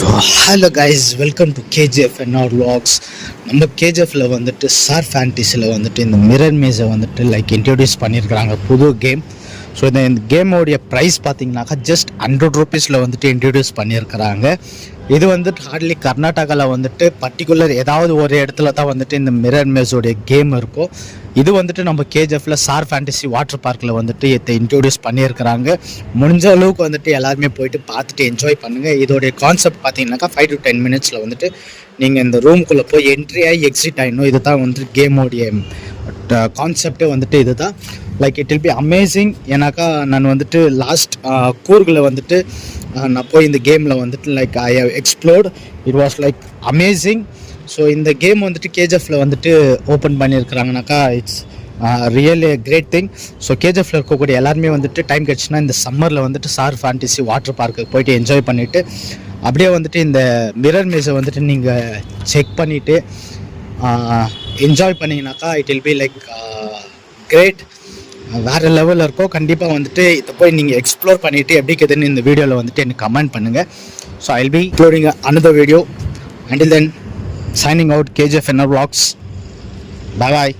So hello guys, welcome to KGF NR vlogs. நம்ம கேஜிஎஃப்ல வந்துட்டு sir ஃபேண்டசியில் வந்துட்டு இந்த மிரர் மேஸை வந்துட்டு இன்ட்ரடியூஸ் பண்ணியிருக்கிறாங்க புது கேம். ஸோ இந்த கேமோடைய ப்ரைஸ் பார்த்தீங்கன்னாக்கா ஜஸ்ட் 100 rupeesல வந்துட்டு இன்ட்ரடியூஸ் பண்ணியிருக்கிறாங்க. இது வந்துட்டு ஹார்ட்லி கர்நாடகாவில் வந்துட்டு பர்டிகுலர் ஏதாவது ஒரு இடத்துல தான் வந்துட்டு இந்த மிரர் மேஸோடைய கேம் இருக்கும். இது வந்துட்டு நம்ம கேஜிஎஃப்ல சார் ஃபேண்டசி வாட்டர் பார்க்கில் வந்துட்டு இதை இன்ட்ரடியூஸ் பண்ணியிருக்கிறாங்க. முடிஞ்ச அளவுக்கு வந்துட்டு எல்லாருமே போயிட்டு பார்த்துட்டு என்ஜாய் பண்ணுங்கள். இதோடைய கான்செப்ட் பார்த்தீங்கன்னாக்கா 5 to 10 minutes வந்துட்டு நீங்கள் இந்த ரூம்குள்ளே போய் என்ட்ரி ஆகி எக்ஸிட் ஆகிடணும். இது தான் வந்துட்டு கேமோடைய கான்செப்டே வந்துட்டு இது தான். It will be amazing. ஏன்னாக்கா நான் வந்துட்டு லாஸ்ட் கூர்கில் வந்துட்டு நான் போய் இந்த கேமில் வந்துட்டு I have explored. It was amazing. So இந்த கேம் வந்துட்டு கேஜிஎஃப்ல வந்துட்டு ஓப்பன் பண்ணியிருக்கிறாங்கனாக்கா it's really great thing. So கேஜிஎஃப்ல இருக்கக்கூடிய எல்லாருமே வந்துட்டு டைம் கிடச்சுன்னா இந்த சம்மரில் வந்துட்டு சார் ஃபேண்டசி வாட்டர் பார்க்குக்கு போயிட்டு என்ஜாய் பண்ணிவிட்டு அப்படியே வந்துட்டு இந்த மிரர் மேஸை வந்துட்டு நீங்கள் செக் பண்ணிவிட்டு என்ஜாய் பண்ணிங்கனாக்கா இட் வில் பி கிரேட். வேறு லெவலில் இருக்கும். கண்டிப்பாக வந்துட்டு இதை போய் நீங்கள் எக்ஸ்ப்ளோர் பண்ணிவிட்டு எப்படி இருக்குதுன்னு இந்த வீடியோவில் வந்துட்டு எனக்கு கமெண்ட் பண்ணுங்கள். So I will be uploading another video. Until then, signing out, KGF NR vlogs. Bye bye.